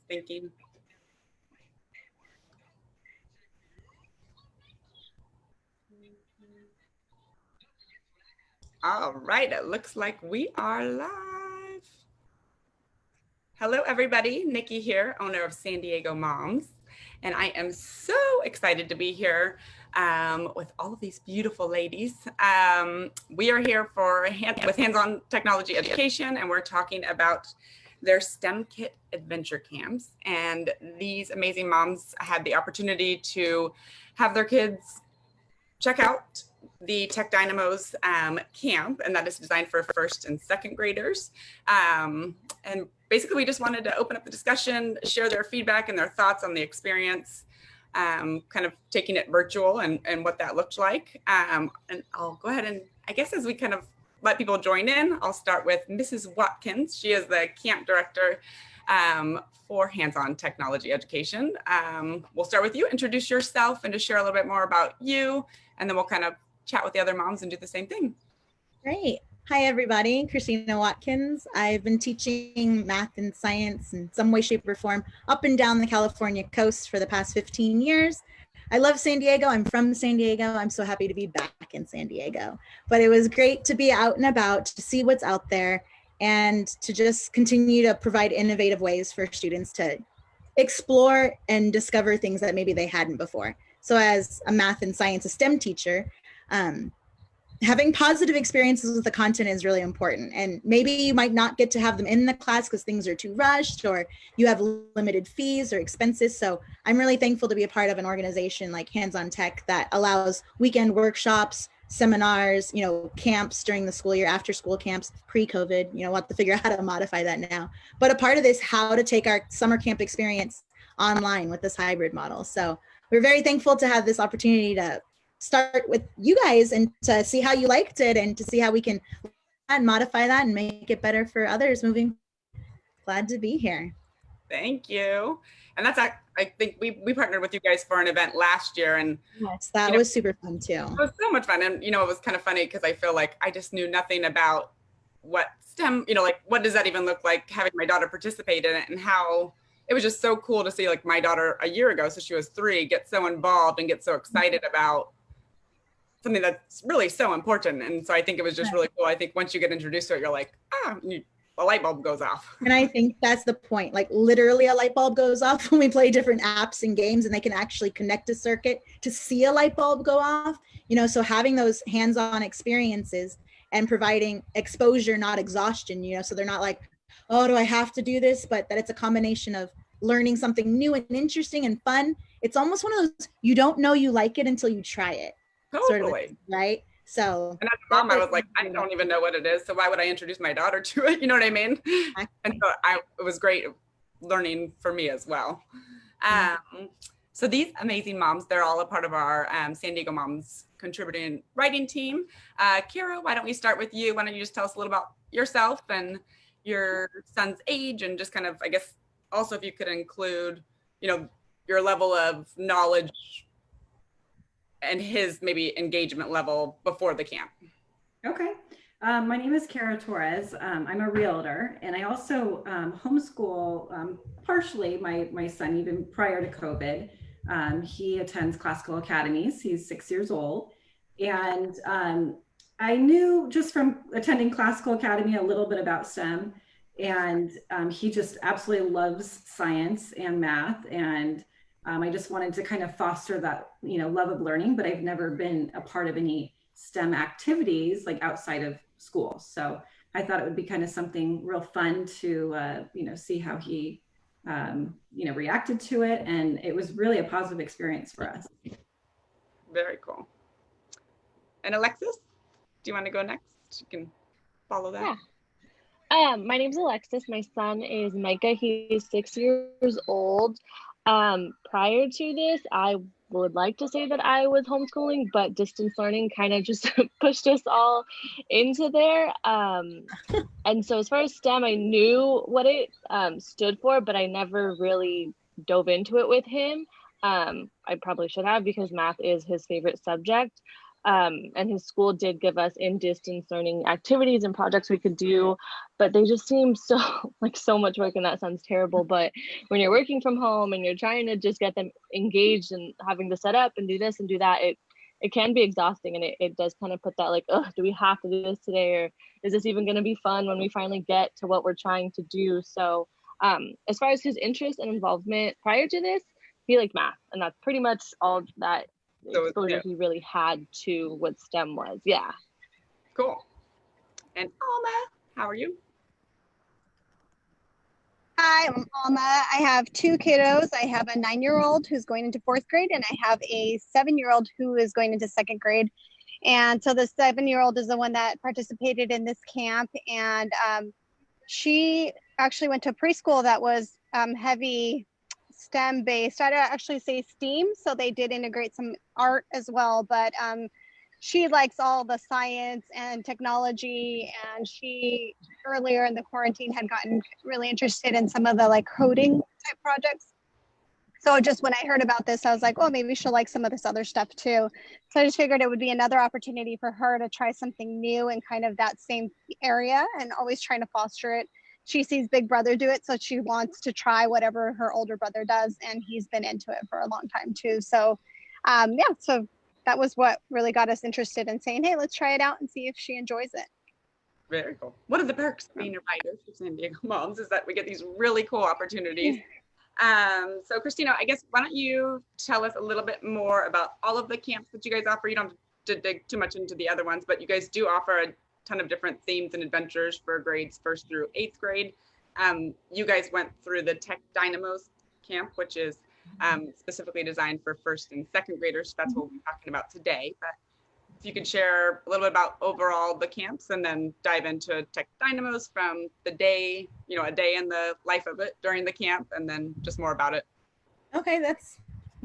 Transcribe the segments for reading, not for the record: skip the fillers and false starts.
thinking. All right, it looks like we are live. Hello, everybody. Nikki here, owner of San Diego Moms. And I am so excited to be here with all of these beautiful ladies. We are here with hands-on technology education, and we're talking about their STEM Kit adventure camps. And these amazing moms had the opportunity to have their kids check out the Tech Dynamos Camp, and that is designed for first and second graders. And basically, we just wanted to open up the discussion, share their feedback and their thoughts on the experience, kind of taking it virtual and what that looked like. And I'll go ahead and, I guess as we kind of let people join in, I'll start with Mrs. Watkins. She is the camp director for hands-on technology education. We'll start with you. Introduce yourself and just share a little bit more about you, and then we'll kind of chat with the other moms and do the same thing. Great. Hi, everybody. Christina Watkins. I've been teaching math and science in some way, shape, or form up and down the California coast for the past 15 years. I love San Diego. I'm from San Diego. I'm so happy to be back in San Diego. But it was great to be out and about, to see what's out there, and to just continue to provide innovative ways for students to explore and discover things that maybe they hadn't before. So as a math and science, a STEM teacher, having positive experiences with the content is really important. And maybe you might not get to have them in the class because things are too rushed, or you have limited fees or expenses. So I'm really thankful to be a part of an organization like Hands-on Tech that allows weekend workshops, seminars, camps during the school year, after school camps, pre-COVID. We'll have to figure out how to modify that now. But a part of this, how to take our summer camp experience online with this hybrid model. So we're very thankful to have this opportunity to start with you guys and to see how you liked it, and to see how we can modify that and make it better for others moving. Glad to be here. Thank you. And that's, I think we partnered with you guys for an event last year, and yes, that was super fun too. It was so much fun. And it was kind of funny because I feel like I just knew nothing about what STEM, like what does that even look like, having my daughter participate in it, and how it was just so cool to see like my daughter a year ago, so she was 3, get so involved and get so excited about something that's really so important. And so I think it was just really cool. I think once you get introduced to it, you're like, a light bulb goes off. And I think that's the point. Like literally a light bulb goes off when we play different apps and games, and they can actually connect a circuit to see a light bulb go off. So having those hands-on experiences and providing exposure, not exhaustion, so they're not like, oh, do I have to do this? But that it's a combination of learning something new and interesting and fun. It's almost one of those, you don't know you like it until you try it. Totally. Sort of, right? So, and as a mom, I was like, I don't even know what it is, so why would I introduce my daughter to it? You know what I mean? And so it was great learning for me as well. So these amazing moms, they're all a part of our San Diego Moms Contributing Writing team. Kira, why don't we start with you? Why don't you just tell us a little about yourself and your son's age, and just kind of, I guess, also if you could include, your level of knowledge and his maybe engagement level before the camp. Okay. My name is Kara Torres. I'm a realtor, and I also homeschool partially my son even prior to COVID. He attends classical academies. He's 6 years old. And I knew just from attending classical academy a little bit about STEM, and he just absolutely loves science and math. And I just wanted to kind of foster that, love of learning, but I've never been a part of any STEM activities like outside of school. So I thought it would be kind of something real fun to, see how he, reacted to it. And it was really a positive experience for us. Very cool. And Alexis, do you want to go next? You can follow that. Yeah. My name's Alexis. My son is Micah. He's 6 years old. Prior to this, I would like to say that I was homeschooling, but distance learning kind of just pushed us all into there. And so as far as STEM, I knew what it stood for, but I never really dove into it with him. I probably should have, because math is his favorite subject. And his school did give us in-distance learning activities and projects we could do, but they just seem so like so much work, and that sounds terrible. But when you're working from home and you're trying to just get them engaged and having to set up and do this and do that, it can be exhausting, and it does kind of put that like, oh, do we have to do this today, or is this even going to be fun when we finally get to what we're trying to do? So as far as his interest and involvement prior to this, he liked math, and that's pretty much all that exposure he really had to what STEM was. Yeah. Cool. And Alma, how are you? Hi, I'm Alma. I have two kiddos. I have a 9-year-old who's going into 4th grade, and I have a 7-year-old who is going into 2nd grade. And so the 7-year-old is the one that participated in this camp, and she actually went to a preschool that was heavy STEM based. I'd actually say STEAM, so they did integrate some art as well, but she likes all the science and technology, and she earlier in the quarantine had gotten really interested in some of the like coding type projects. So just when I heard about this, I was like, oh, maybe she'll like some of this other stuff too. So I just figured it would be another opportunity for her to try something new in kind of that same area, and always trying to foster it. She sees Big Brother do it, so she wants to try whatever her older brother does, and he's been into it for a long time too. So yeah, so that was what really got us interested in saying, hey, let's try it out and see if she enjoys it. Very cool. One of the perks of being a writer for San Diego moms is that we get these really cool opportunities. So Christina, I guess, why don't you tell us a little bit more about all of the camps that you guys offer? You don't have to dig too much into the other ones, but you guys do offer a ton of different themes and adventures for grades 1st through 8th grade. You guys went through the Tech Dynamos Camp, which is specifically designed for 1st and 2nd graders. That's what we're talking about today. But if you could share a little bit about overall the camps, and then dive into Tech Dynamos from the day, a day in the life of it during the camp, and then just more about it. Okay, I'm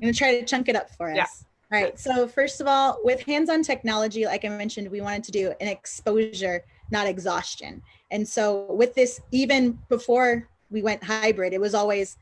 gonna try to chunk it up for us. Yeah. All right, so first of all, with hands-on technology, like I mentioned, we wanted to do an exposure, not exhaustion. And so with this, even before we went hybrid, it was always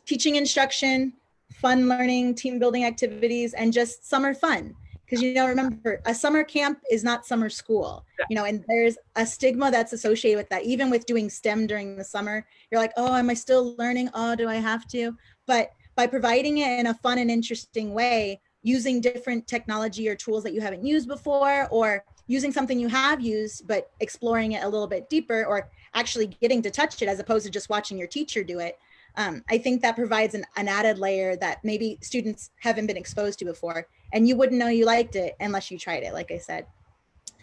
teaching instruction, fun learning, team building activities, and just summer fun. Because, remember, a summer camp is not summer school, and there's a stigma that's associated with that. Even with doing STEM during the summer, you're like, oh, am I still learning? Oh, do I have to? But by providing it in a fun and interesting way, using different technology or tools that you haven't used before, or using something you have used, but exploring it a little bit deeper, or actually getting to touch it as opposed to just watching your teacher do it. I think that provides an added layer that maybe students haven't been exposed to before, and you wouldn't know you liked it unless you tried it, like I said.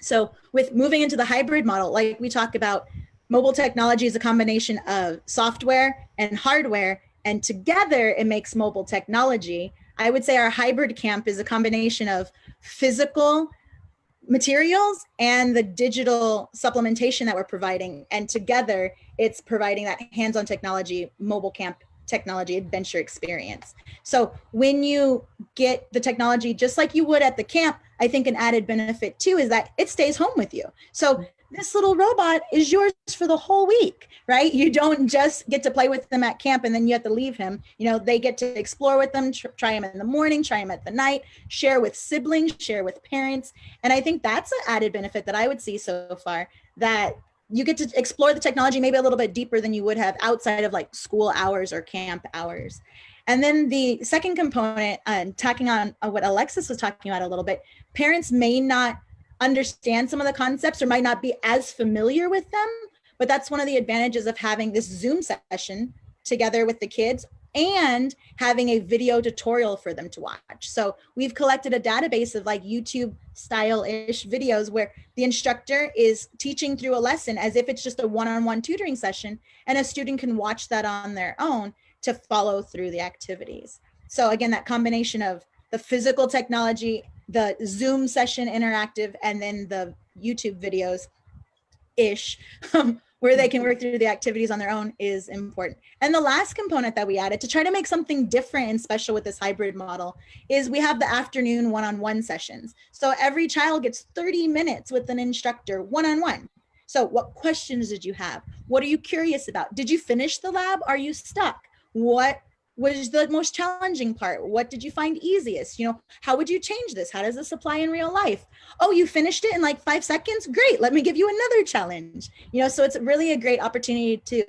So with moving into the hybrid model, like we talk about, mobile technology is a combination of software and hardware, and together it makes mobile technology. I would say our hybrid camp is a combination of physical materials and the digital supplementation that we're providing. And together it's providing that hands-on technology, mobile camp technology adventure experience. So when you get the technology, just like you would at the camp, I think an added benefit too is that it stays home with you. So this little robot is yours for the whole week, right? You don't just get to play with them at camp and then you have to leave him. They get to explore with them, try him in the morning, try him at the night, share with siblings, share with parents. And I think that's an added benefit that I would see so far, that you get to explore the technology maybe a little bit deeper than you would have outside of like school hours or camp hours. And then the second component, tacking on what Alexis was talking about a little bit, parents may not understand some of the concepts or might not be as familiar with them, but that's one of the advantages of having this Zoom session together with the kids and having a video tutorial for them to watch. So we've collected a database of like YouTube style-ish videos where the instructor is teaching through a lesson as if it's just a one-on-one tutoring session, and a student can watch that on their own to follow through the activities. So again, that combination of the physical technology, the Zoom session interactive, and then the YouTube videos ish where they can work through the activities on their own is important. And the last component that we added to try to make something different and special with this hybrid model is we have the afternoon one-on-one sessions. So every child gets 30 minutes with an instructor one-on-one. So what questions did you have? What are you curious about? Did you finish the lab? Are you stuck? What was the most challenging part? What did you find easiest? You know, how would you change this? How does this apply in real life? Oh, you finished it in like 5 seconds? Great, let me give you another challenge. You know, so it's really a great opportunity to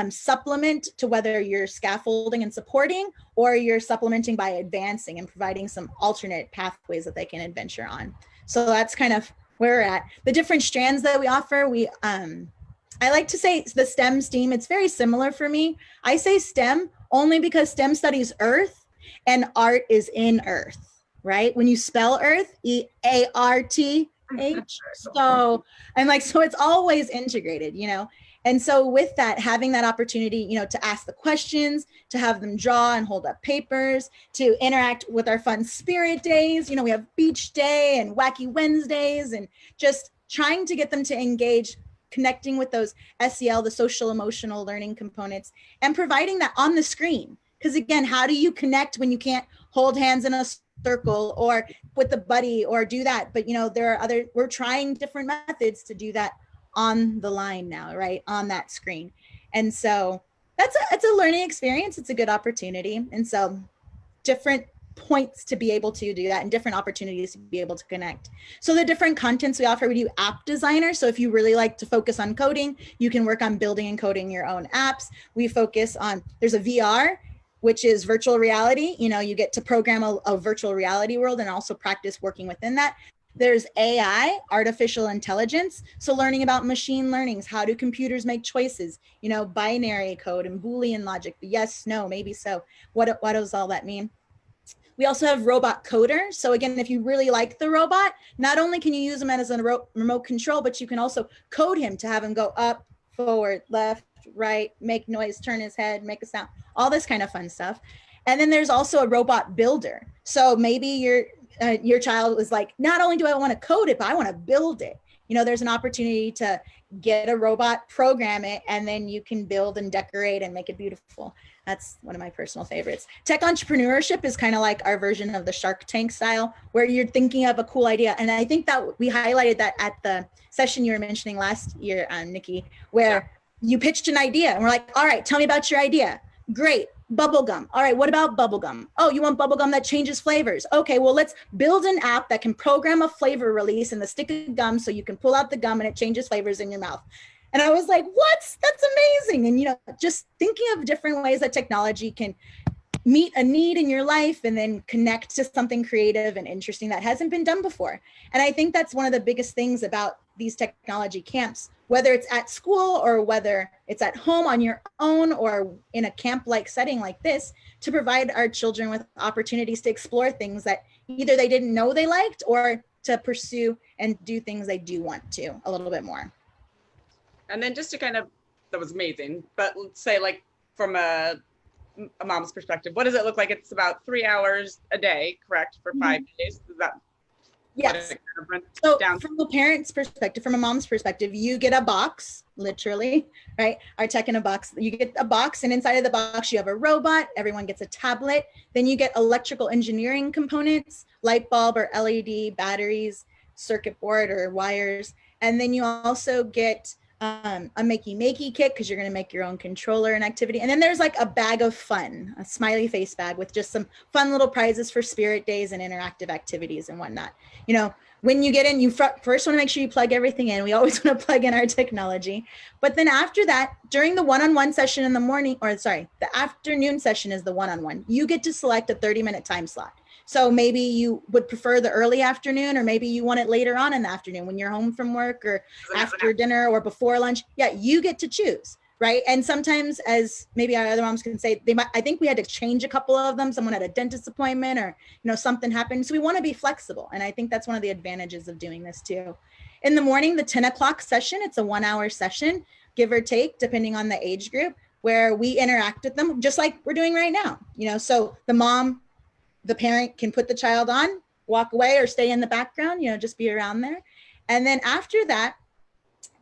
supplement to whether you're scaffolding and supporting, or you're supplementing by advancing and providing some alternate pathways that they can adventure on. So that's kind of where we're at. The different strands that we offer, I like to say the STEM, STEAM, it's very similar for me. I say STEM only because STEM studies earth and art is in earth, right? When you spell earth, EARTH. So, and like, so it's always integrated, you know? And so with that, having that opportunity, you know, to ask the questions, to have them draw and hold up papers, to interact with our fun spirit days. You know, we have beach day and wacky Wednesdays, and just trying to get them to engage, connecting with those SEL, the social emotional learning components, and providing that on the screen. Because again, how do you connect when you can't hold hands in a circle or with a buddy or do that? But you know, we're trying different methods to do that on the line now, right? On that screen. And so it's a learning experience. It's a good opportunity. And so different points to be able to do that and different opportunities to be able to connect. So the different contents we offer, we do app designer. So if you really like to focus on coding, you can work on building and coding your own apps. We focus on, there's a VR, which is virtual reality. You know, you get to program a virtual reality world and also practice working within that. There's AI, artificial intelligence. So learning about machine learnings, how do computers make choices, you know, binary code and Boolean logic, yes, no, maybe so. What does all that mean? We also have robot coder. So again, if you really like the robot, not only can you use him as a remote control, but you can also code him to have him go up, forward, left, right, make noise, turn his head, make a sound, all this kind of fun stuff. And then there's also a robot builder. So maybe your child was like, not only do I want to code it, but I want to build it. You know, there's an opportunity to get a robot, program it, and then you can build and decorate and make it beautiful. That's one of my personal favorites. Tech entrepreneurship is kind of like our version of the Shark Tank style, where you're thinking of a cool idea. And I think that we highlighted that at the session you were mentioning last year, Nikki, where you pitched an idea and we're like, all right, tell me about your idea. Great. Bubblegum. All right, what about bubblegum? Oh, you want bubblegum that changes flavors. Okay, well, let's build an app that can program a flavor release in the stick of gum so you can pull out the gum and it changes flavors in your mouth. And I was like, what? That's amazing. And, you know, just thinking of different ways that technology can meet a need in your life and then connect to something creative and interesting that hasn't been done before. And I think that's one of the biggest things about these technology camps, whether it's at school or whether it's at home on your own or in a camp-like setting like this, to provide our children with opportunities to explore things that either they didn't know they liked or to pursue and do things they do want to a little bit more. And then just to kind of, that was amazing, but let's say like from a mom's perspective, what does it look like? It's about 3 hours a day, correct? For 5 days, is that? Yes. So from a parent's perspective, from a mom's perspective, you get a box, literally, right? Our tech in a box, you get a box, and inside of the box, you have a robot, everyone gets a tablet. Then you get electrical engineering components, light bulb or LED, batteries, circuit board or wires. And then you also get a makey kit, because you're going to make your own controller and activity. And then there's like a bag of fun, a smiley face bag with just some fun little prizes for spirit days and interactive activities and whatnot. You know, when you get in, you first want to make sure you plug everything in. We always want to plug in our technology. But then after that, during the one-on-one session in the morning, or sorry, the afternoon session is the one-on-one, you get to select a 30-minute time slot. So maybe you would prefer the early afternoon, or maybe you want it later on in the afternoon when you're home from work or after dinner or before lunch. Yeah, you get to choose, right? And sometimes, as maybe our other moms can say, I think we had to change a couple of them. Someone had a dentist appointment or, you know, something happened. So we want to be flexible. And I think that's one of the advantages of doing this too. In the morning, the 10 o'clock session, it's a 1-hour session, give or take, depending on the age group, where we interact with them just like we're doing right now. You know, so the parent can put the child on, walk away, or stay in the background, you know, just be around there. And then after that,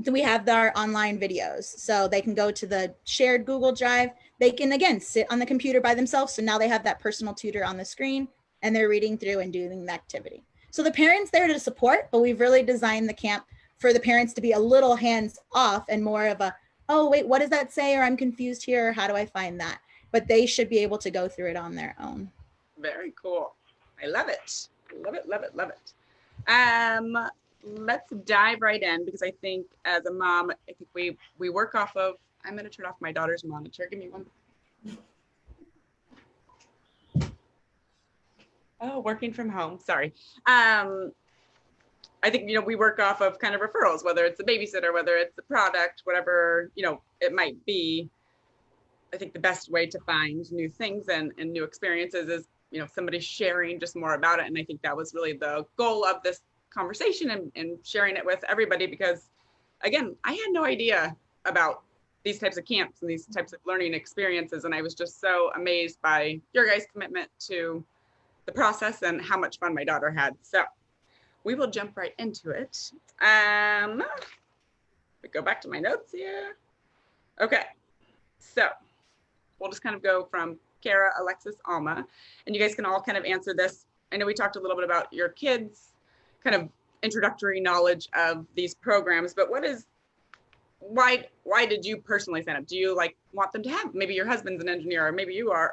we have our online videos. So they can go to the shared Google Drive. They can, again, sit on the computer by themselves. So now they have that personal tutor on the screen and they're reading through and doing the activity. So the parent's there to support, but we've really designed the camp for the parents to be a little hands off and more of a, oh, wait, what does that say? Or I'm confused here. Or how do I find that? but they should be able to go through it on their own. Very cool. I love it. Love it, love it, love it. Let's dive right in, because I think as a mom, I think we work off of, I'm going to turn off my daughter's monitor. Give me one. Oh, working from home. Sorry. I think, we work off of kind of referrals, whether it's a babysitter, whether it's a product, whatever, it might be. I think the best way to find new things and new experiences is, somebody sharing just more about it. And I think that was really the goal of this conversation and sharing it with everybody, because again, I had no idea about these types of camps and these types of learning experiences. And I was just so amazed by your guys' commitment to the process and how much fun my daughter had. So we will jump right into it. We go back to my notes here. Okay, so we'll just kind of go from Kara, Alexis, Alma, and you guys can all kind of answer this. I know we talked a little bit about your kids' kind of introductory knowledge of these programs, but why did you personally sign up? Do you want them to have, maybe your husband's an engineer, or maybe you are,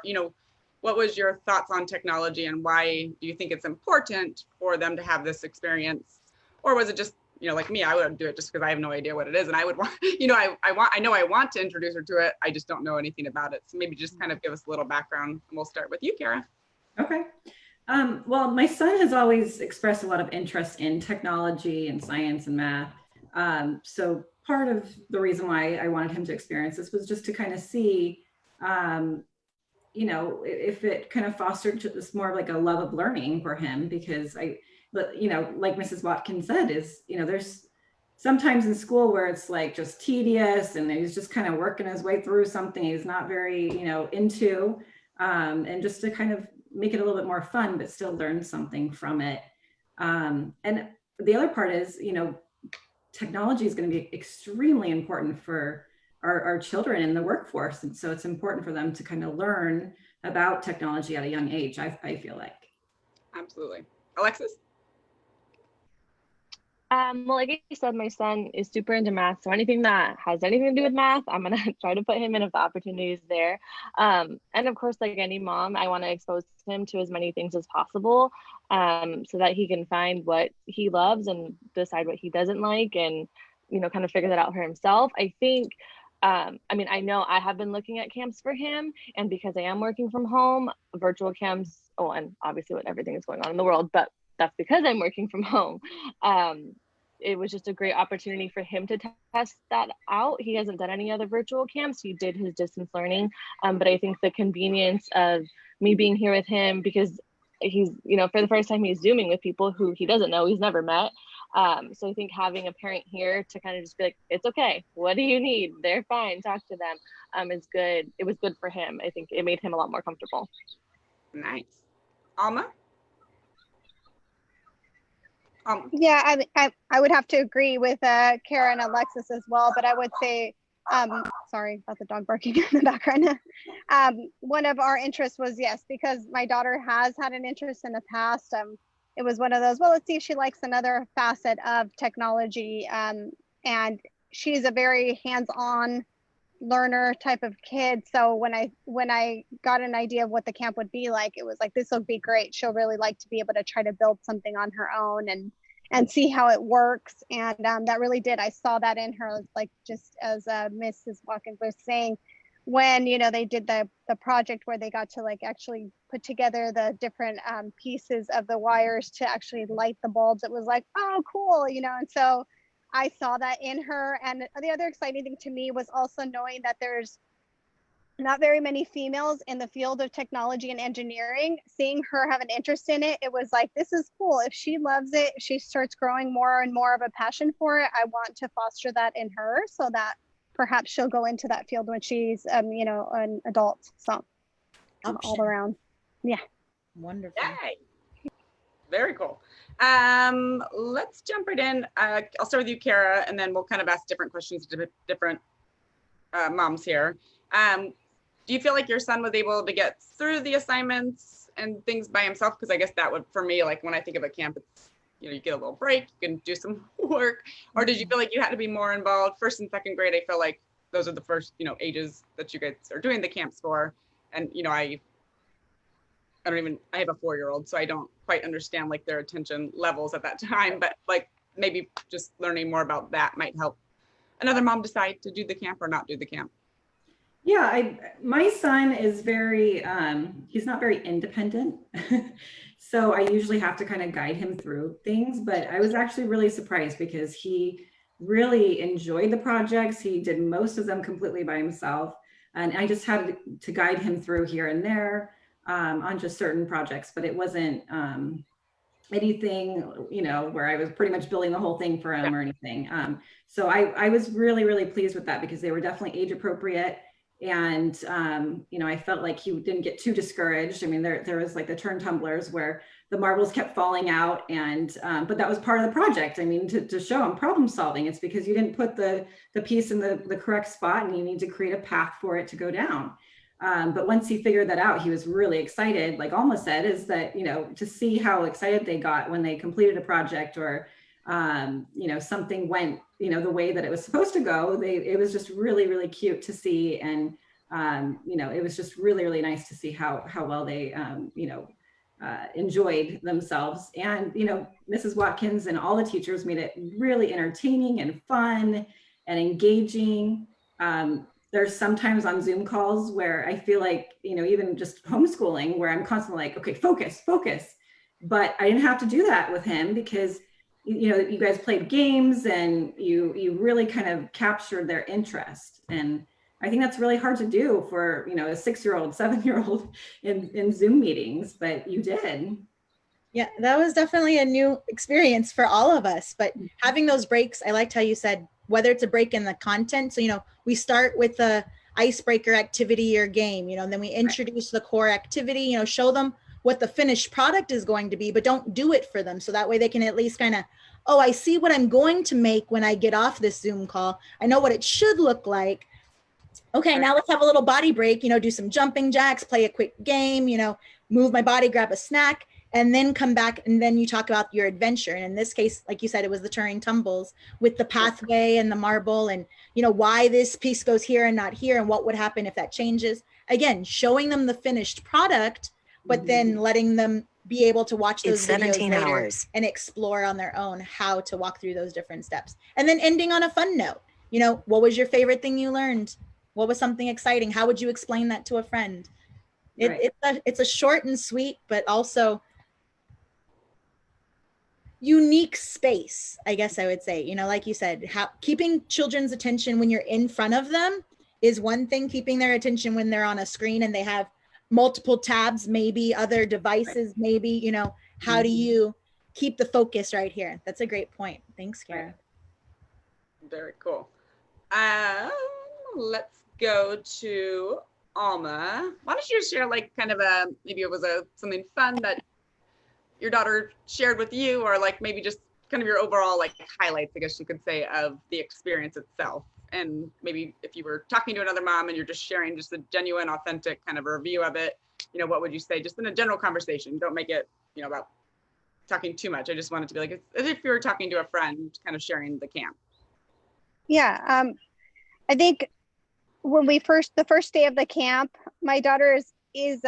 what was your thoughts on technology, and why do you think it's important for them to have this experience? Or was it just, like me, I would do it just because I have no idea what it is, and I would want, I know I want to introduce her to it, I just don't know anything about it. So maybe just kind of give us a little background, and we'll start with you, Kara. Okay. Well, my son has always expressed a lot of interest in technology and science and math. So part of the reason why I wanted him to experience this was just to kind of see, if it kind of fostered just more of like a love of learning for him, because like Mrs. Watkins said, is, there's sometimes in school where it's like just tedious and he's just kind of working his way through something he's not very, into, and just to kind of make it a little bit more fun, but still learn something from it. And the other part is, technology is going to be extremely important for our children in the workforce. And so it's important for them to kind of learn about technology at a young age, I feel like. Absolutely. Alexis? Well, like I said, my son is super into math. So anything that has anything to do with math, I'm going to try to put him in if the opportunity is there. And of course, like any mom, I want to expose him to as many things as possible, so that he can find what he loves and decide what he doesn't like, and, kind of figure that out for himself. I think, I know I have been looking at camps for him, and because I am working from home, virtual camps, and obviously with everything that's going on in the world, but that's because I'm working from home. It was just a great opportunity for him to test that out. He hasn't done any other virtual camps. He did his distance learning. But I think the convenience of me being here with him, because he's, for the first time, he's Zooming with people who he doesn't know, he's never met. So I think having a parent here to kind of just be like, it's okay, what do you need? They're fine, talk to them, is good. It was good for him. I think it made him a lot more comfortable. Nice. Alma? Yeah, I would have to agree with Kara and Alexis as well, but I would say, sorry about the dog barking in the background. One of our interests was, yes, because my daughter has had an interest in the past. It was one of those, well, let's see if she likes another facet of technology. And she's a very hands-on learner type of kid. So when I got an idea of what the camp would be like, it was like, this will be great. She'll really like to be able to try to build something on her own and see how it works. And that really did. I saw that in her, like, just as Mrs. Watkins was saying, when, they did the project where they got to like actually put together the different pieces of the wires to actually light the bulbs. It was like, oh, cool, and so I saw that in her. And the other exciting thing to me was also knowing that there's not very many females in the field of technology and engineering. Seeing her have an interest in it, it was like, this is cool. If she loves it, if she starts growing more and more of a passion for it, I want to foster that in her so that perhaps she'll go into that field when she's, an adult. So all around. Yeah. Wonderful. Yay. Very cool. Let's jump right in. I'll start with you, Kara, and then we'll kind of ask different questions to different moms here. Do you feel like your son was able to get through the assignments and things by himself? Because I guess that would, for me, like when I think of a camp, it's, you get a little break, you can do some work. Or did you feel like you had to be more involved? First and second grade, I feel like those are the first, ages that you guys are doing the camps for. And, you know, I have a 4-year-old, so I don't quite understand like their attention levels at that time, but like maybe just learning more about that might help another mom decide to do the camp or not do the camp. Yeah, my son is very, he's not very independent. So I usually have to kind of guide him through things, but I was actually really surprised because he really enjoyed the projects. He did most of them completely by himself. And I just had to guide him through here and there on just certain projects, but it wasn't anything, you know, where I was pretty much building the whole thing for him or anything. So I was really, really pleased with that because they were definitely age appropriate. And, you know, I felt like he didn't get too discouraged. I mean, there was like the turn tumblers where the marbles kept falling out and, but that was part of the project. I mean, to show him problem solving, it's because you didn't put the piece in the correct spot and you need to create a path for it to go down. But once he figured that out, he was really excited. Like Alma said, is that, you know, to see how excited they got when they completed a project or, you know, something went, you know, the way that it was supposed to go. It was just really, really cute to see. And, you know, it was just really, really nice to see how well they, you know, enjoyed themselves. And, you know, Mrs. Watkins and all the teachers made it really entertaining and fun and engaging. There's sometimes on Zoom calls where I feel like, you know, even just homeschooling where I'm constantly like, okay, focus. But I didn't have to do that with him because, you know, you guys played games and you really kind of captured their interest. And I think that's really hard to do for, you know, a 6-year-old, 7-year-old in Zoom meetings, but you did. Yeah, that was definitely a new experience for all of us. But having those breaks, I liked how you said, whether it's a break in the content. So, you know, we start with the icebreaker activity or game, you know, and then we introduce the core activity, you know, show them what the finished product is going to be, but don't do it for them. So that way they can at least kind of, oh, I see what I'm going to make when I get off this Zoom call. I know what it should look like. Okay, now let's have a little body break, you know, do some jumping jacks, play a quick game, you know, move my body, grab a snack, and then come back and then you talk about your adventure. And in this case, like you said, it was the turning tumbles with the pathway and the marble and, you know, why this piece goes here and not here and what would happen if that changes. Again, showing them the finished product, but then letting them be able to watch those videos later and explore on their own how to walk through those different steps. And then ending on a fun note, you know, what was your favorite thing you learned? What was something exciting? How would you explain that to a friend? It's a short and sweet, but also unique space, I guess I would say. You know, like you said, keeping children's attention when you're in front of them is one thing. Keeping their attention when they're on a screen and they have multiple tabs, maybe other devices, maybe, you know, how do you keep the focus right here? That's a great point. Thanks, Kara. Very cool. Let's go to Alma. Why don't you share like kind of maybe it was something fun that your daughter shared with you, or like maybe just kind of your overall like highlights, I guess you could say, of the experience itself. And maybe if you were talking to another mom and you're just sharing just a genuine, authentic kind of review of it, you know, what would you say just in a general conversation? Don't make it, you know, about talking too much. I just want it to be like as if you were talking to a friend, kind of sharing the camp. Yeah, I think when the first day of the camp, my daughter is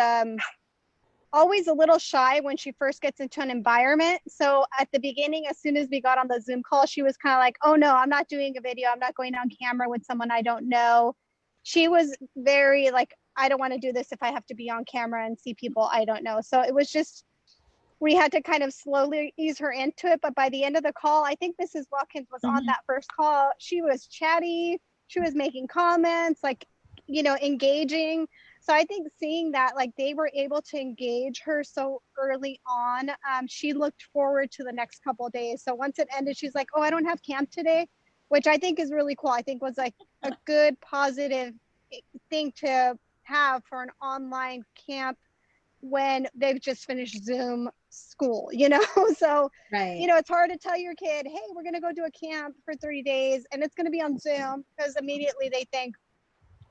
always a little shy when she first gets into an environment. So at the beginning, as soon as we got on the Zoom call, she was kind of like, oh no, I'm not doing a video. I'm not going on camera with someone I don't know. She was very like, I don't want to do this if I have to be on camera and see people I don't know. So it was just, we had to kind of slowly ease her into it. But by the end of the call, I think Mrs. Watkins was on that first call. She was chatty. She was making comments, like, you know, engaging. So I think seeing that, like, they were able to engage her so early on, she looked forward to the next couple of days. So once it ended, she's like, oh, I don't have camp today, which I think is really cool. I think was like a good positive thing to have for an online camp when they've just finished Zoom school, you know? So, you know, it's hard to tell your kid, hey, we're going to go do a camp for 3 days and it's going to be on Zoom, because immediately they think,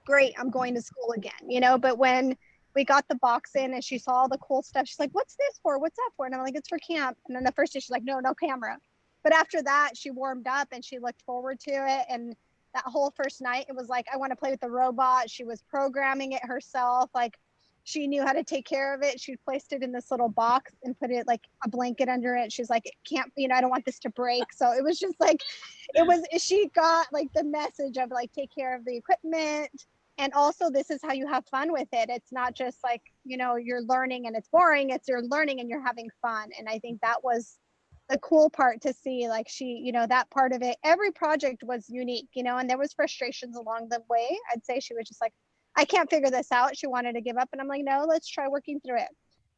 great, I'm going to school again, you know? But when we got the box in and she saw all the cool stuff, she's like, what's this for? What's that for? And I'm like, it's for camp. And then the first day she's like, no camera. But after that, she warmed up and she looked forward to it. And that whole first night, it was like, I want to play with the robot. She was programming it herself. Like, she knew how to take care of it. She placed it in this little box and put it like a blanket under it. She's like, it can't, I don't want this to break. So it was just like, she got like the message of like, take care of the equipment. And also this is how you have fun with it. It's not just like, you're learning and it's boring. It's you're learning and you're having fun. And I think that was the cool part to see, like she, that part of it. Every project was unique, and there was frustrations along the way. I'd say she was just like, I can't figure this out. She wanted to give up. And I'm like, no, let's try working through it.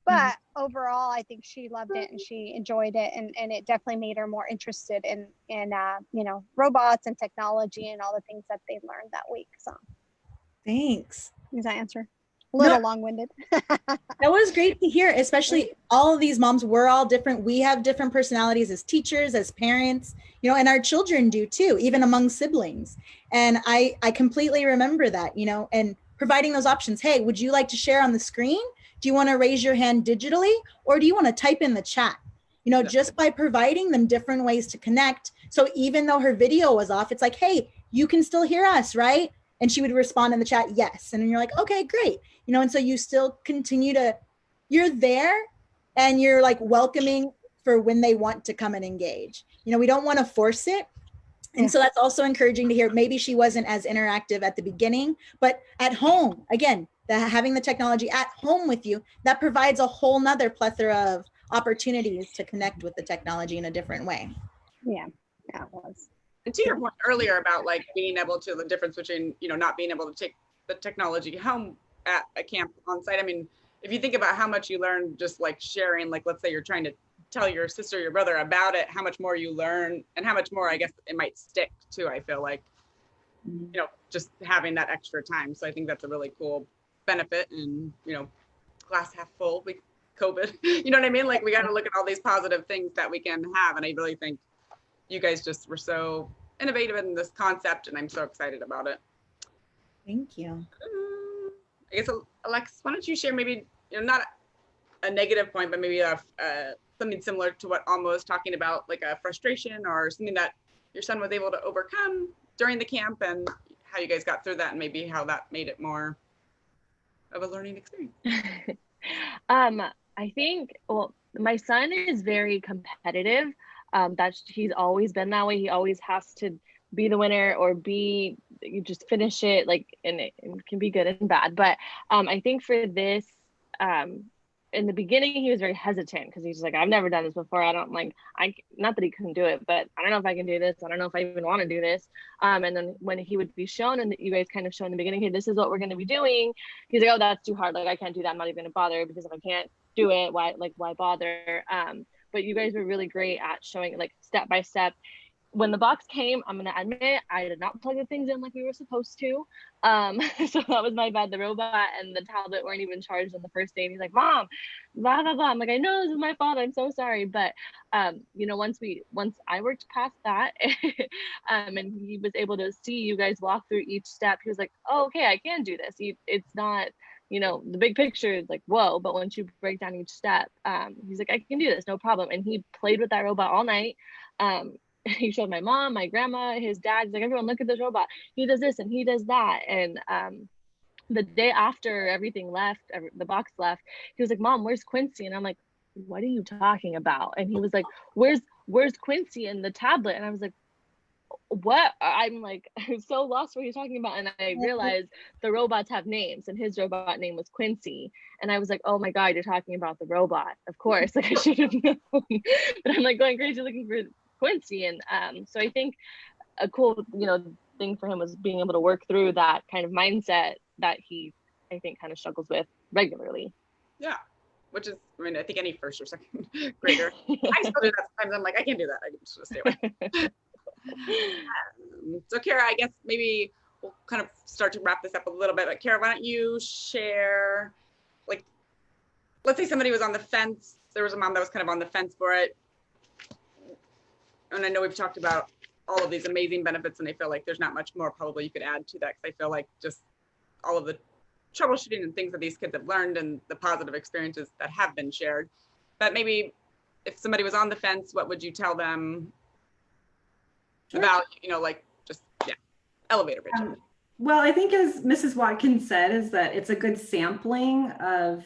But overall, I think she loved it and she enjoyed it. And it definitely made her more interested in robots and technology and all the things that they learned that week. So Thanks. Does that answer? A little long-winded. That was great to hear, especially all of these moms, we're all different. We have different personalities as teachers, as parents, and our children do too, even among siblings. And I completely remember that, and providing those options. Hey, would you like to share on the screen? Do you want to raise your hand digitally, or do you want to type in the chat? Just by providing them different ways to connect. So even though her video was off, it's like, hey, you can still hear us, right? And she would respond in the chat, yes. And then you're like, okay, great. And so you still continue you're there and you're like welcoming for when they want to come and engage. We don't want to force it. And so that's also encouraging to hear. Maybe she wasn't as interactive at the beginning, but at home, again, having the technology at home with you, that provides a whole nother plethora of opportunities to connect with the technology in a different way. Yeah, it was. And to your point earlier about like being able to, the difference between, not being able to take the technology home at a camp on site. I mean, if you think about how much you learn just like sharing, like, let's say you're trying to tell your sister, your brother about it, how much more you learn and how much more, I guess, it might stick too. I feel like, just having that extra time. So I think that's a really cool benefit and, glass half full with COVID, you know what I mean? Like we got to look at all these positive things that we can have. And I really think you guys just were so innovative in this concept and I'm so excited about it. Thank you. I guess, Alexis, why don't you share maybe, not a negative point, but maybe something similar to what Alma was talking about, like a frustration or something that your son was able to overcome during the camp and how you guys got through that and maybe how that made it more of a learning experience. I think, well, my son is very competitive. He's always been that way. He always has to be the winner or you just finish it, like, and it can be good and bad. But I think for this, in the beginning, he was very hesitant because he's just like, I've never done this before. Not that he couldn't do it, but I don't know if I can do this. I don't know if I even want to do this. And then when he would be shown, and you guys kind of show in the beginning, hey, this is what we're going to be doing. He's like, oh, that's too hard. Like, I can't do that. I'm not even going to bother because if I can't do it, why bother? But you guys were really great at showing like step by step. When the box came, I'm gonna admit I did not plug the things in like we were supposed to. So that was my bad. The robot and the tablet weren't even charged on the first day. And he's like, Mom, blah blah blah. I'm like, I know this is my fault. I'm so sorry. But once I worked past that, and he was able to see you guys walk through each step, he was like, oh, okay, I can do this. It's not, the big picture is like, whoa, but once you break down each step, he's like, I can do this, no problem. And he played with that robot all night. He showed my mom, my grandma, his dad. He's like, everyone, look at this robot. He does this and he does that. And the day after everything left, the box left, he was like, Mom, where's Quincy? And I'm like, what are you talking about? And he was like, where's Quincy and the tablet? And I was like, what? I'm so lost what you're talking about. And I realized the robots have names and his robot name was Quincy. And I was like, oh my God, you're talking about the robot. Of course, like I should have known. But I'm like going crazy looking for Quincy. And so I think a cool, thing for him was being able to work through that kind of mindset that he, I think, kind of struggles with regularly. Yeah. Which is, I think any first or second grader. I still do that sometimes. I'm like, I can't do that. I can just stay away. So Kara, I guess maybe we'll kind of start to wrap this up a little bit, but Kara, why don't you share, like, let's say somebody was on the fence. There was a mom that was kind of on the fence for it. And I know we've talked about all of these amazing benefits and I feel like there's not much more probably you could add to that. Cause I feel like just all of the troubleshooting and things that these kids have learned and the positive experiences that have been shared. But maybe if somebody was on the fence, what would you tell them about, like just, elevator pitch? Well, I think as Mrs. Watkins said, is that it's a good sampling of,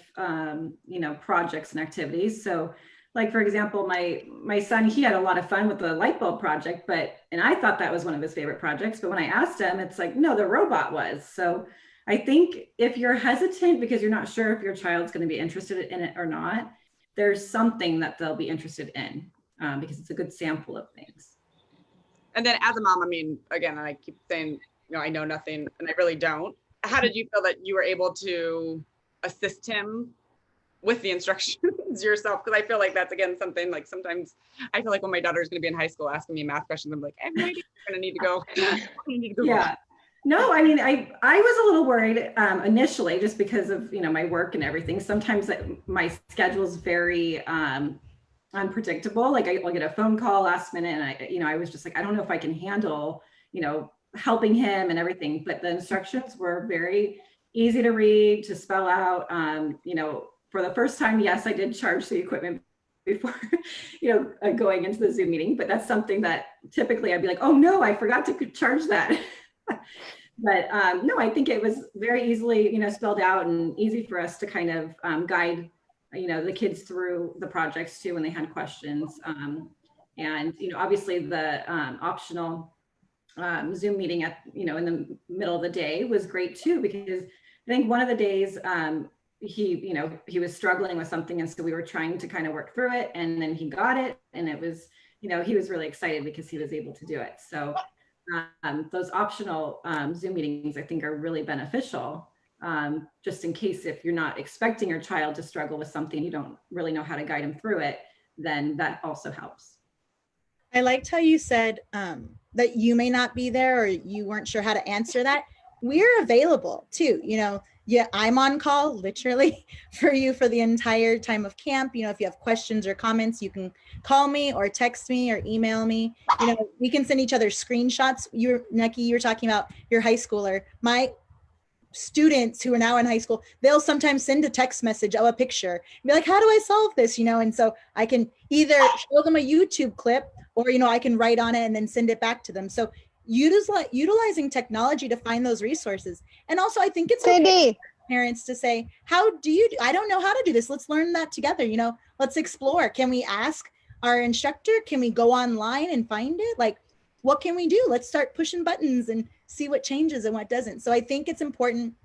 projects and activities. So like, for example, my son, he had a lot of fun with the light bulb project, and I thought that was one of his favorite projects. But when I asked him, it's like, no, the robot was. So I think if you're hesitant because you're not sure if your child's going to be interested in it or not, there's something that they'll be interested in because it's a good sample of things. And then as a mom, I mean, again, I keep saying, I know nothing and I really don't. How did you feel that you were able to assist him with the instructions yourself? Because I feel like that's, again, something like sometimes I feel like when my daughter's going to be in high school asking me math questions, I'm like, I have no idea. I'm going to need to go. Yeah. No, I mean, I was a little worried initially just because of, my work and everything. Sometimes my schedule's very unpredictable. Like I'll get a phone call last minute and I was just like, I don't know if I can handle, helping him and everything. But the instructions were very easy to read, to spell out. For the first time, yes, I did charge the equipment before, going into the Zoom meeting, but that's something that typically I'd be like, oh no, I forgot to charge that. But no, I think it was very easily, spelled out and easy for us to kind of guide, the kids through the projects too when they had questions. And, obviously the optional Zoom meeting in the middle of the day was great too, because I think one of the days he was struggling with something. And so we were trying to kind of work through it, and then he got it. And it was, he was really excited because he was able to do it. So those optional Zoom meetings, I think, are really beneficial, just in case if you're not expecting your child to struggle with something, you don't really know how to guide them through it, then that also helps. I liked how you said that you may not be there or you weren't sure how to answer that. We're available too, Yeah, I'm on call literally for you for the entire time of camp. If you have questions or comments, you can call me or text me or email me. We can send each other screenshots. Nikki, you were talking about your high schooler. My students who are now in high school, they'll sometimes send a text message of a picture and be like, how do I solve this? And so I can either show them a YouTube clip or, I can write on it and then send it back to them. So utilizing technology to find those resources. And also I think it's okay for parents to say, I don't know how to do this. Let's learn that together. Let's explore. Can we ask our instructor? Can we go online and find it? Like, what can we do? Let's start pushing buttons and see what changes and what doesn't. So I think it's important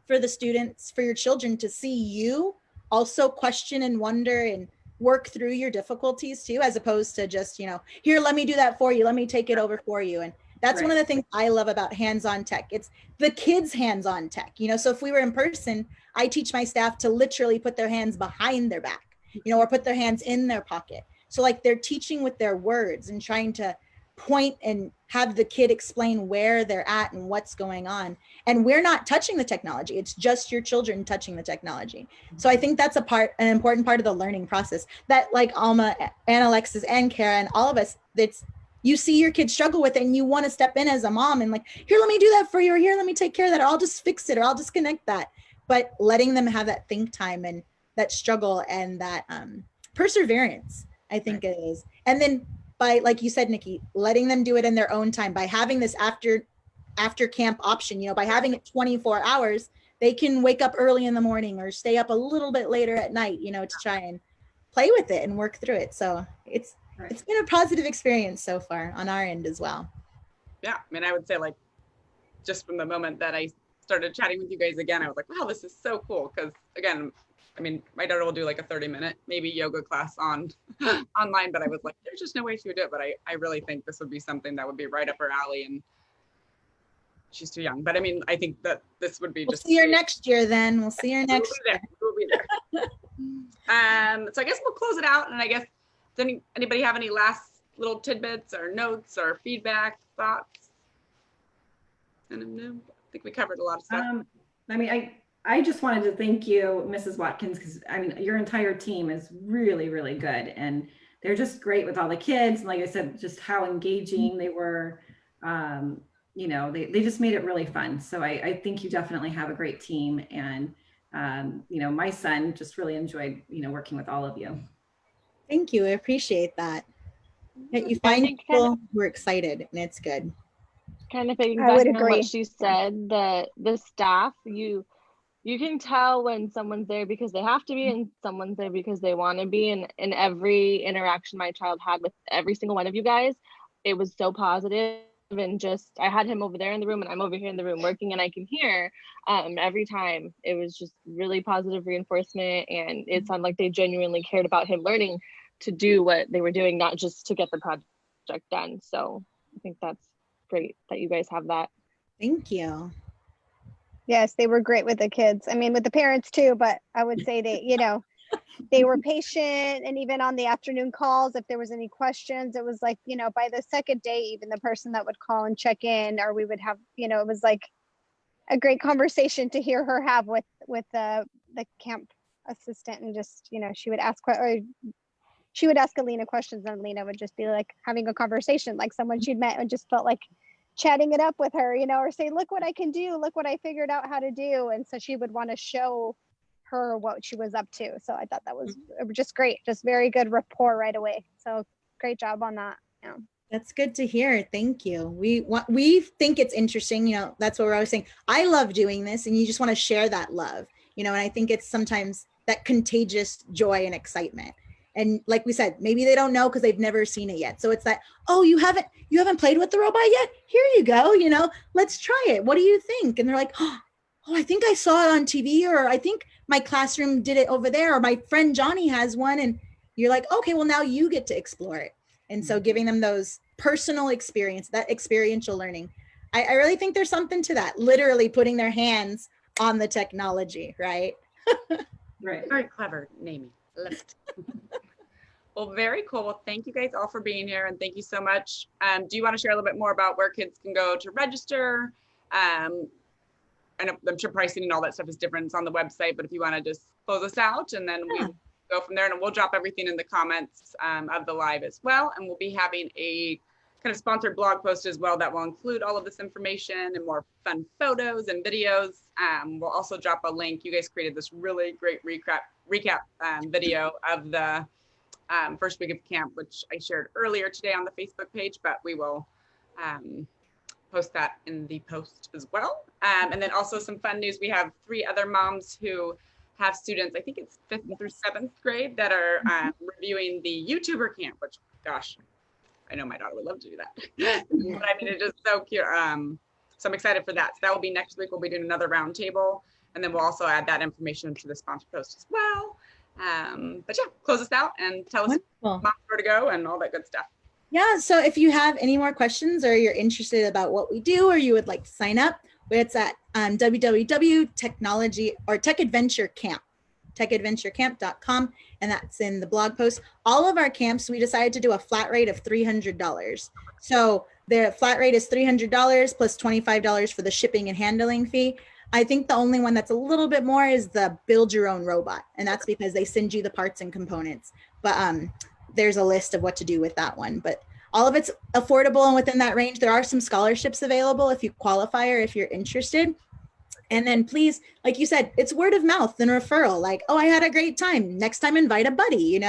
for the students, for your children to see you also question and wonder and work through your difficulties too, as opposed to just, here, let me do that for you. Let me take it over for you. And that's one of the things I love about hands-on tech. It's the kids' hands-on tech, so if we were in person, I teach my staff to literally put their hands behind their back, or put their hands in their pocket. So like they're teaching with their words and trying to point and have the kid explain where they're at and what's going on. And we're not touching the technology. It's just your children touching the technology. So I think that's an important part of the learning process that, like Alma and Alexis and Kara and all of us, you see your kids struggle with it and you want to step in as a mom and like, here, let me do that for you, or here, let me take care of that, or I'll just fix it, or I'll disconnect that. But letting them have that think time and that struggle and that perseverance, I think it is. And then by, like you said, Nikki, letting them do it in their own time, by having this after camp option, by having it 24 hours, they can wake up early in the morning or stay up a little bit later at night, to try and play with it and work through it. So it's been a positive experience so far on our end as well. Yeah, I mean, I would say, like, just from the moment that I started chatting with you guys again, I was like, wow, this is so cool. Because again, I mean, my daughter will do like a 30-minute maybe yoga class online, but I was like, there's just no way she would do it. But I really think this would be something that would be right up her alley, and she's too young. But I mean, I think that this would be We'll see her next year then. We'll see her next year. We'll be there. So I guess we'll close it out. And I guess, does anybody have any last little tidbits or notes or feedback, thoughts? And I think we covered a lot of stuff. I just wanted to thank you, Mrs. Watkins, because I mean, your entire team is really, really good. And they're just great with all the kids. And like I said, just how engaging they were, they just made it really fun. So I think you definitely have a great team. And, my son just really enjoyed, working with all of you. Thank you. I appreciate that. You find people who are excited, and it's good. kind of I would piggybacking on agree. what she said, the staff, you can tell when someone's there because they have to be and someone's there because they want to be. And in every interaction my child had with every single one of you guys, it was so positive. And just, I had him over there in the room and I'm over here in the room working, and I can hear every time. It was just really positive reinforcement, and it sounded like they genuinely cared about him learning to do what they were doing, not just to get the project done. So I think that's great that you guys have that. Thank you. Yes, they were great with the kids. I mean, with the parents too, but I would say they were patient. And even on the afternoon calls, if there was any questions, it was like, by the second day, even the person that would call and check in, or we would have, it was like a great conversation to hear her have with the camp assistant. And just, she would ask Alina questions, and Alina would just be like having a conversation, like someone she'd met, and just felt like chatting it up with her, or say, look what I can do, look what I figured out how to do. And so she would want to show her what she was up to. So I thought that was just great, just very good rapport right away. So great job on that. Yeah. That's good to hear. Thank you. We think it's interesting, that's what we're always saying. I love doing this, and you just want to share that love, and I think it's sometimes that contagious joy and excitement. And like we said, maybe they don't know because they've never seen it yet. So it's like, oh, you haven't played with the robot yet? Here you go. Let's try it. What do you think? And they're like, oh, I think I saw it on TV, or I think my classroom did it over there, or my friend Johnny has one. And you're like, okay, well, now you get to explore it. And so giving them those personal experience, that experiential learning, I really think there's something to that, literally putting their hands on the technology, right? Right. Very clever naming. Love it. Well, very cool. Well, thank you guys all for being here, and thank you so much. Do you want to share a little bit more about where kids can go to register? And I'm sure pricing and all that stuff is different. It's on the website, but if you want to just close us out, and then we go from there, and we'll drop everything in the comments of the live as well. And we'll be having a kind of sponsored blog post as well that will include all of this information and more fun photos and videos. We'll also drop a link. You guys created this really great recap video of the first week of camp, which I shared earlier today on the Facebook page, but we will post that in the post as well. And then also some fun news. We have 3 other moms who have students, I think it's 5th through 7th grade, that are reviewing the YouTuber camp, which, gosh, I know my daughter would love to do that. But I mean, it's just so cute. So I'm excited for that. So that will be next week. We'll be doing another roundtable, and then we'll also add that information to the sponsor post as well. But yeah, close us out and tell us where to go and all that good stuff. Yeah, so if you have any more questions, or you're interested about what we do, or you would like to sign up, it's at techadventurecamp.com, and that's in the blog post. All of our camps, we decided to do a flat rate of $300. So the flat rate is $300 plus $25 for the shipping and handling fee. I think the only one that's a little bit more is the build your own robot, and that's because they send you the parts and components. But there's a list of what to do with that one. But all of it's affordable, and within that range, there are some scholarships available if you qualify or if you're interested. And then please, like you said, it's word of mouth and referral. Like, oh, I had a great time. Next time, invite a buddy.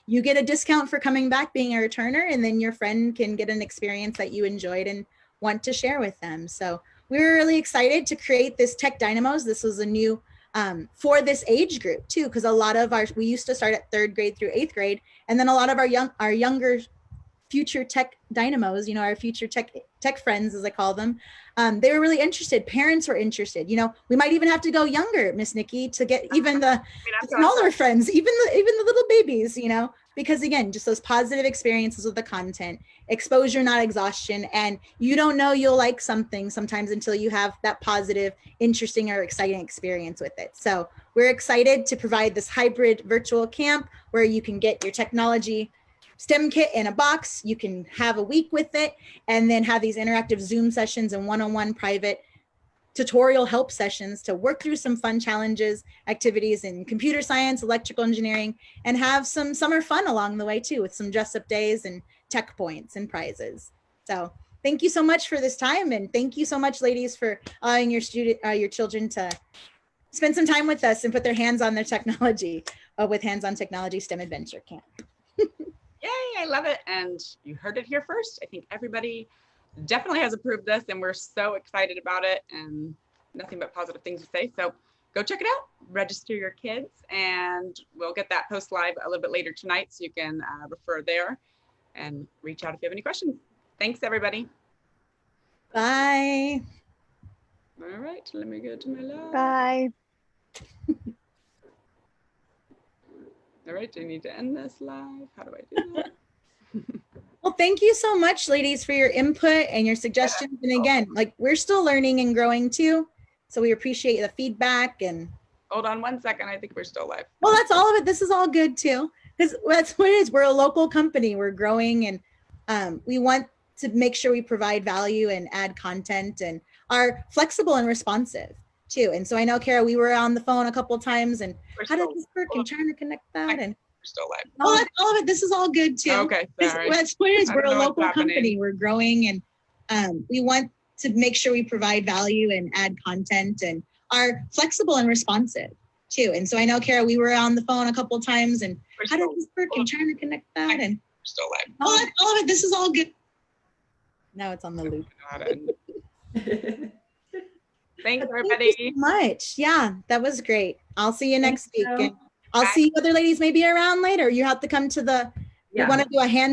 You get a discount for coming back, being a returner, and then your friend can get an experience that you enjoyed and want to share with them. So we were really excited to create this Tech Dynamos. This was a new for this age group too, because a lot of we used to start at 3rd grade through 8th grade, and then a lot of our younger future tech dynamos, our future tech friends, as I call them, they were really interested. Parents were interested. We might even have to go younger, Miss Nikki, to get even the smaller friends, even the little babies, because again, just those positive experiences with the content, exposure, not exhaustion. And you don't know you'll like something sometimes until you have that positive, interesting, or exciting experience with it. So we're excited to provide this hybrid virtual camp where you can get your technology STEM kit in a box. You can have a week with it, and then have these interactive Zoom sessions and one-on-one private tutorial help sessions to work through some fun challenges, activities in computer science, electrical engineering, and have some summer fun along the way too, with some dress-up days and tech points and prizes. So thank you so much for this time, and thank you so much, ladies, for allowing your children to spend some time with us and put their hands on their technology with Hands-on Technology STEM Adventure Camp. Yay, I love it. And you heard it here first. I think everybody definitely has approved this, and we're so excited about it and nothing but positive things to say. So go check it out, register your kids, and we'll get that post live a little bit later tonight so you can refer there and reach out if you have any questions. Thanks, everybody. Bye. All right, let me go to my live. Bye. All right, do I need to end this live? How do I do that? Well, thank you so much, ladies, for your input and your suggestions. And again, like, we're still learning and growing too. So we appreciate the feedback. And Hold on 1 second. I think we're still live. well, that's all of it. This is all good too, because that's what it is. We're a local company. We're growing, and we want to make sure we provide value and add content and are flexible and responsive too. And so I know, Kara, we were on the phone a couple of times, and We're how did still, this work and trying to connect that. And we're still live. well, that's all of it. This is all good too. Okay, sorry. That's what it is. I We're don't a know what's local happening. company. We're growing, and we want to make sure we provide value and add content and are flexible and responsive too. And so I know, Kara, we were on the phone a couple of times, and We're how did still, this work and trying to connect that. And we're still live. well, that's all of it. This is all good. Now it's on the loop. Thanks, But everybody. Thank you so much. Yeah, that was great. I'll see you next week. you. And I'll Bye. see you other ladies maybe around later. You have to come to the, we Yeah. want to do a hands